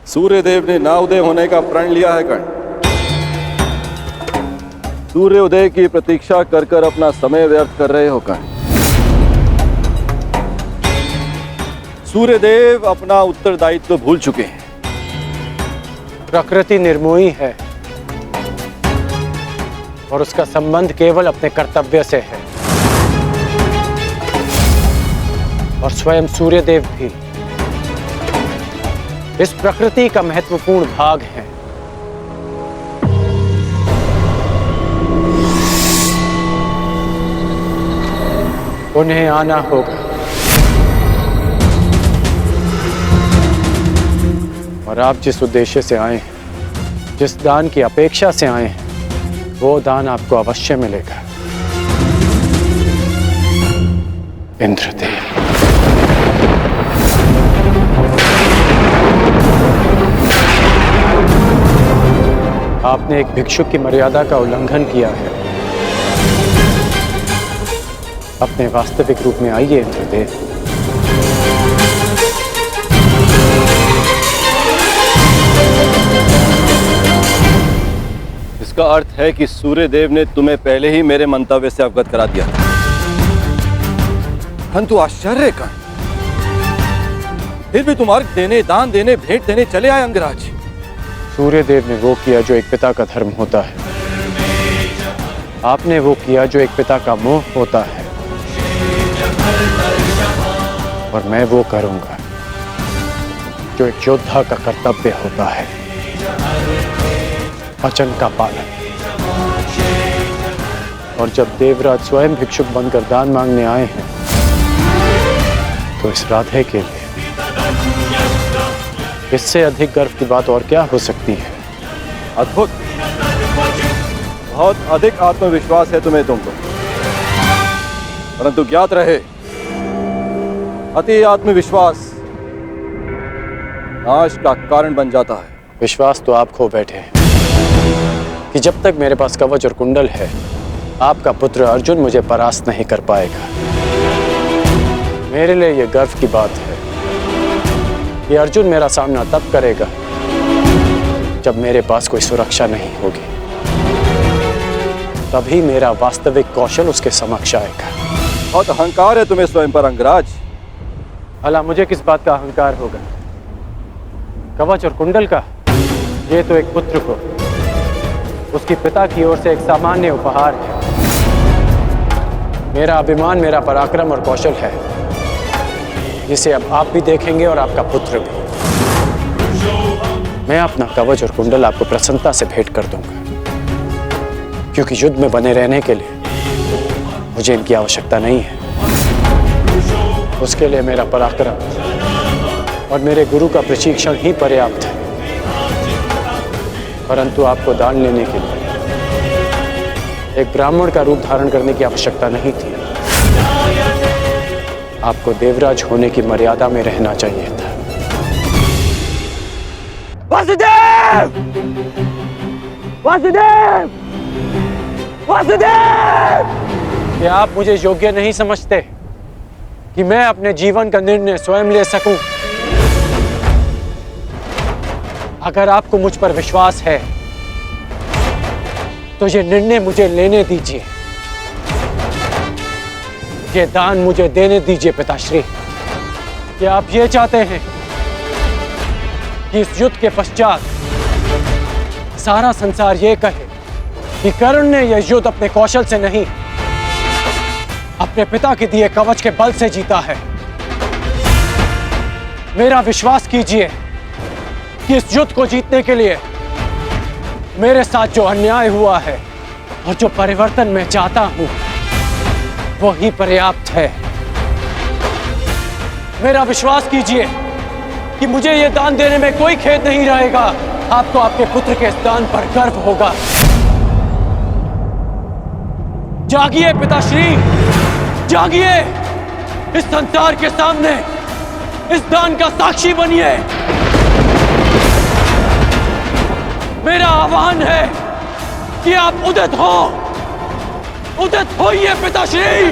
सूर्यदेव ने ना उदय होने का प्रण लिया है कर्ण। सूर्य उदय की प्रतीक्षा कर कर अपना समय व्यर्थ कर रहे हो कर्ण। सूर्यदेव अपना उत्तरदायित्व भूल चुके हैं। प्रकृति निर्मोही है और उसका संबंध केवल अपने कर्तव्य से है। और स्वयं सूर्यदेव भी इस प्रकृति का महत्वपूर्ण भाग है। उन्हें आना होगा और आप जिस उद्देश्य से आए हैं, जिस दान की अपेक्षा से आए हैं, वो दान आपको अवश्य मिलेगा। इंद्रदेव। आपने एक भिक्षुक की मर्यादा का उल्लंघन किया है। अपने वास्तविक रूप में आइए इंद्रदेव। इसका अर्थ है कि सूर्यदेव ने तुम्हें पहले ही मेरे मंतव्य से अवगत करा दिया। परंतु आश्चर्य का, फिर भी तुम अर्घ देने, दान देने, भेंट देने चले आए अंगराज। सूर्यदेव ने वो किया जो एक पिता का धर्म होता है। आपने वो किया जो एक पिता का मोह होता है। और मैं वो करूंगा जो एक योद्धा का कर्तव्य होता है, वचन का पालन। और जब देवराज स्वयं भिक्षुक बनकर दान मांगने आए हैं, तो इस राधे के लिए इससे अधिक गर्व की बात और क्या हो सकती है। अद्भुत, बहुत अधिक आत्मविश्वास है तुम्हें तुमको। परंतु ज्ञात रहे, अति आत्मविश्वास नाश का कारण बन जाता है। विश्वास तो आप खो बैठे हैं कि जब तक मेरे पास कवच और कुंडल है, आपका पुत्र अर्जुन मुझे परास्त नहीं कर पाएगा। मेरे लिए यह गर्व की बात है कि अर्जुन मेरा सामना तब करेगा जब मेरे पास कोई सुरक्षा नहीं होगी। तभी मेरा वास्तविक कौशल उसके समक्ष आएगा। बहुत अहंकार है तुम्हें स्वयं पर अंगराज। भला मुझे किस बात का अहंकार होगा? कवच और कुंडल का? ये तो एक पुत्र को उसके पिता की ओर से एक सामान्य उपहार है। मेरा अभिमान, मेरा पराक्रम और कौशल है, जिसे अब आप भी देखेंगे और आपका पुत्र भी। मैं अपना कवच और कुंडल आपको प्रसन्नता से भेंट कर दूंगा, क्योंकि युद्ध में बने रहने के लिए मुझे इनकी आवश्यकता नहीं है। उसके लिए मेरा पराक्रम और मेरे गुरु का प्रशिक्षण ही पर्याप्त है। परंतु आपको दान लेने के लिए एक ब्राह्मण का रूप धारण करने की आवश्यकता नहीं थी। आपको देवराज होने की मर्यादा में रहना चाहिए था। वासुदेव! वासुदेव! वासुदेव! क्या आप मुझे योग्य नहीं समझते कि मैं अपने जीवन का निर्णय स्वयं ले सकूं? अगर आपको मुझ पर विश्वास है, तो ये निर्णय मुझे लेने दीजिए। ये दान मुझे देने दीजिए पिताश्री। क्या आप ये चाहते हैं कि इस युद्ध के पश्चात सारा संसार ये कहे कि कर्ण ने यह युद्ध अपने कौशल से नहीं, अपने पिता के दिए कवच के बल से जीता है? मेरा विश्वास कीजिए कि इस युद्ध को जीतने के लिए मेरे साथ जो अन्याय हुआ है और जो परिवर्तन मैं चाहता हूं, वो ही पर्याप्त है। मेरा विश्वास कीजिए कि मुझे ये दान देने में कोई खेद नहीं रहेगा। आपको आपके पुत्र के इस दान पर गर्व होगा। जागिए पिताश्री, जागिए! इस संसार के सामने इस दान का साक्षी बनिए। मेरा आह्वान है कि आप उदित हो, उदित होइए पिताश्री।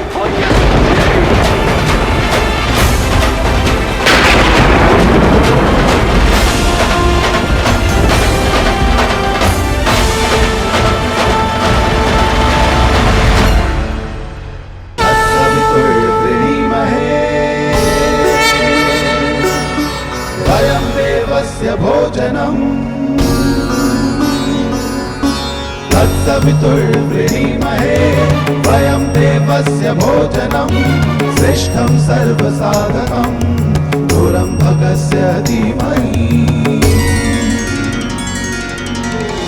देवस्य भोजनम् तत्सवितुर्वृणीमहे वयं देवस्य भोजनम् श्रेष्ठं सर्वसाधकं दूरम्भकस्य धीमहि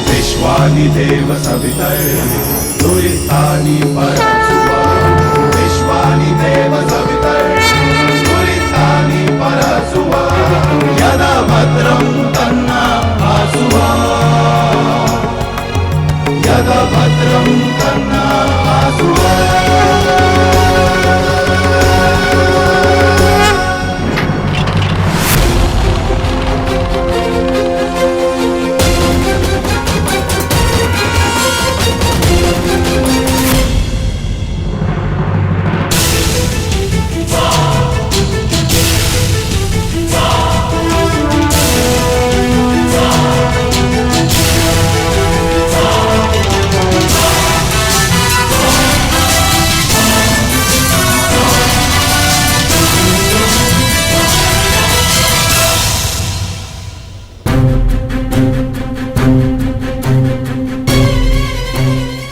विश्वानि देव सवितर्दुरितानि परशुवा विश्वानि देव सवितर्दुरितानि परशुवा यदा भद्रं तन्ना आसुवा यदा भद्रं तन्ना आसुवा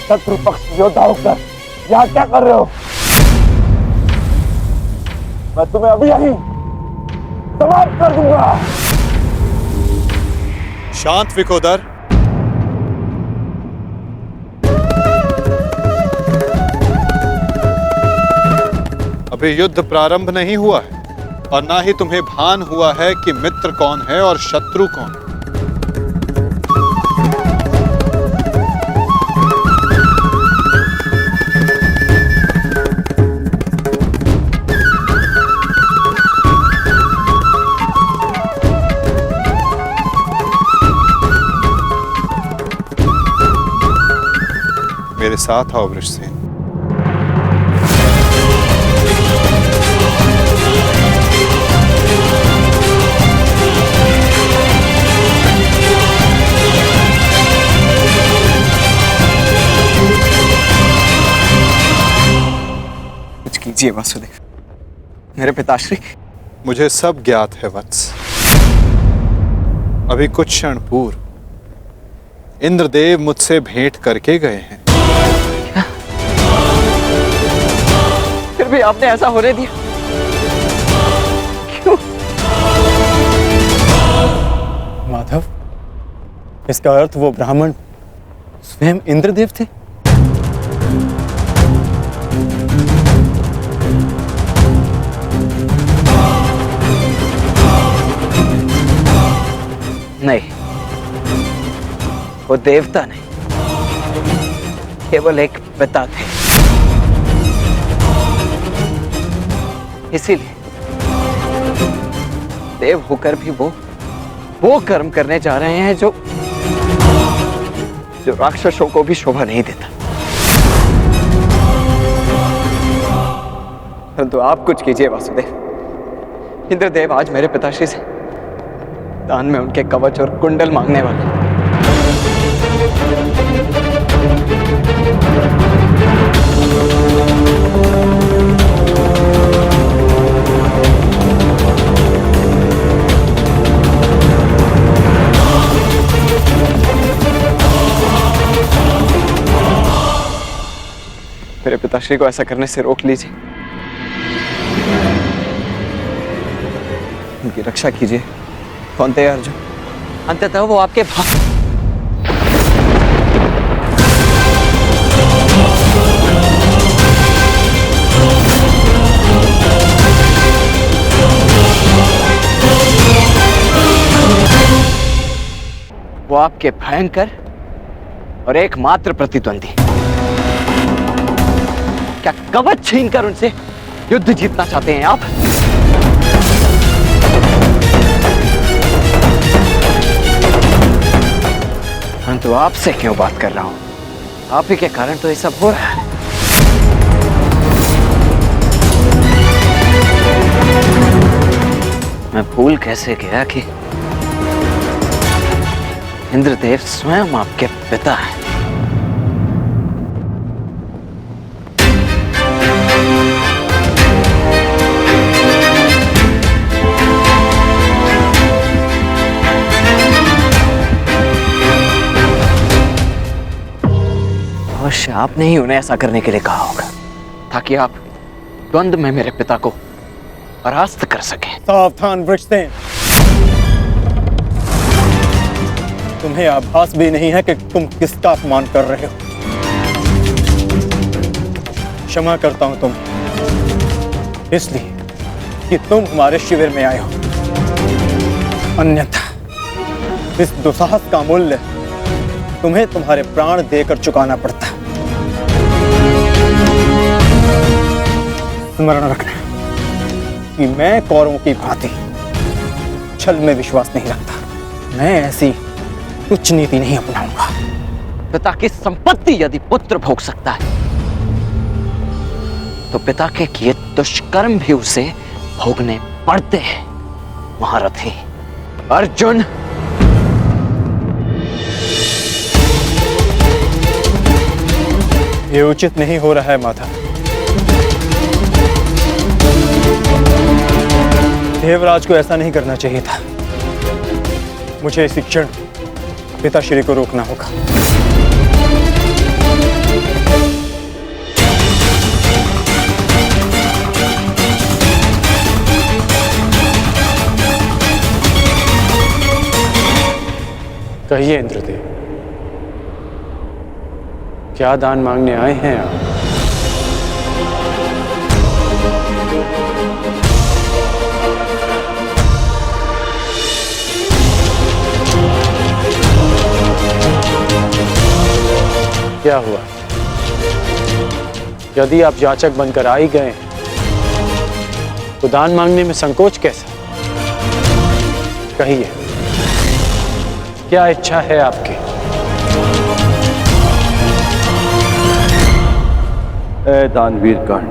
शत्रु पक्ष योद्धा होकर यहाँ क्या कर रहे हो? मैं तुम्हें अभी यहीं समाप्त कर दूंगा। शांत विकोदर। अभी युद्ध प्रारंभ नहीं हुआ है और ना ही तुम्हें भान हुआ है कि मित्र कौन है और शत्रु कौन। मेरे साथ आओ वृषसेन। कुछ कीजिए वासुदेव, मेरे पिताश्री। मुझे सब ज्ञात है वत्स। अभी कुछ क्षण पूर्व इंद्रदेव मुझसे भेंट करके गए हैं। फिर भी आपने ऐसा होने दिया क्यों? माधव, इसका अर्थ वो ब्राह्मण स्वयं इंद्रदेव थे? नहीं, वो देवता नहीं, केवल एक पिता थे। इसीलिए देव होकर भी वो कर्म करने जा रहे हैं जो राक्षसों को भी शोभा नहीं देता। परंतु आप कुछ कीजिए वासुदेव। इंद्रदेव आज मेरे पिताश्री से दान में उनके कवच और कुंडल मांगने वाले। मेरे पिताश्री को ऐसा करने से रोक लीजिए, उनकी रक्षा कीजिए। कौंते अर्जुन, अंततः वो आपके वो आपके भयंकर और एकमात्र प्रतिद्वंदी। क्या कवच छीनकर उनसे युद्ध जीतना चाहते हैं आप? परंतु आपसे क्यों बात कर रहा हूं? आप ही के कारण तो ये सब हो रहा है। मैं भूल कैसे गया कि इंद्रदेव स्वयं आपके पिता हैं। अवश्य आपने ही उन्हें ऐसा करने के लिए कहा होगा, ताकि आप द्वंद्व में मेरे पिता को परास्त कर सकें। सावधान वृक्षसेन, तुम्हें आभास भी नहीं है कि तुम किसका अपमान कर रहे हो। क्षमा करता हूं तुम्हें, इसलिए कि तुम हमारे शिविर में आए हो, अन्यथा इस दुस्साहस का मूल्य तुम्हें तुम्हारे प्राण देकर चुकाना पड़ता। स्मरण रखना कि मैं कौरवों की भांति छल में विश्वास नहीं रखता। मैं ऐसी तुच्छ नीति नहीं अपनाऊंगा। पिता की संपत्ति यदि पुत्र भोग सकता है, तो पिता के किए दुष्कर्म भी उसे भोगने पड़ते हैं। महारथी अर्जुन, ये उचित नहीं हो रहा है माता। देवराज को ऐसा नहीं करना चाहिए था। मुझे इसी क्षण पिताश्री को रोकना होगा। कहिए इंद्रदेव, क्या दान मांगने आए हैं आप? क्या हुआ? यदि आप याचक बनकर आ ही गए तो दान मांगने में संकोच कैसा? कहिए, क्या इच्छा है आपकी? ए दानवीर कर्ण,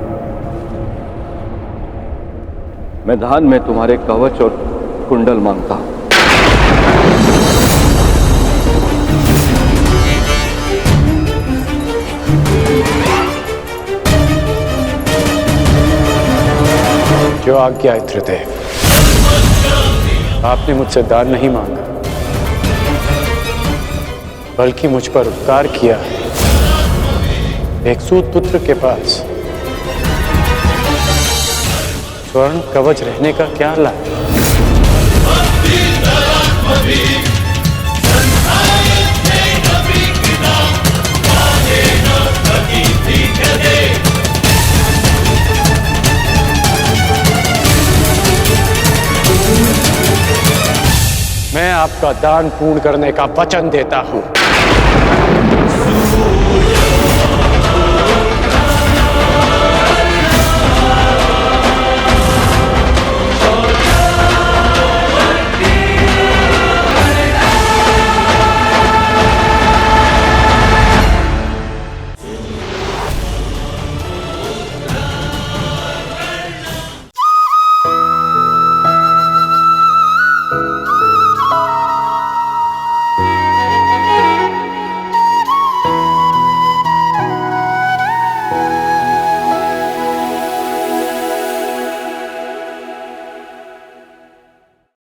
मैं दान में तुम्हारे कवच और कुंडल मांगता हूं। जो आज्ञा इंद्रदेव। आपने मुझसे दान नहीं मांगा, बल्कि मुझ पर उपकार किया है। एक सूत पुत्र के पास स्वर्ण कवच रहने का क्या लाभ? मैं आपका दान पूर्ण करने का वचन देता हूं।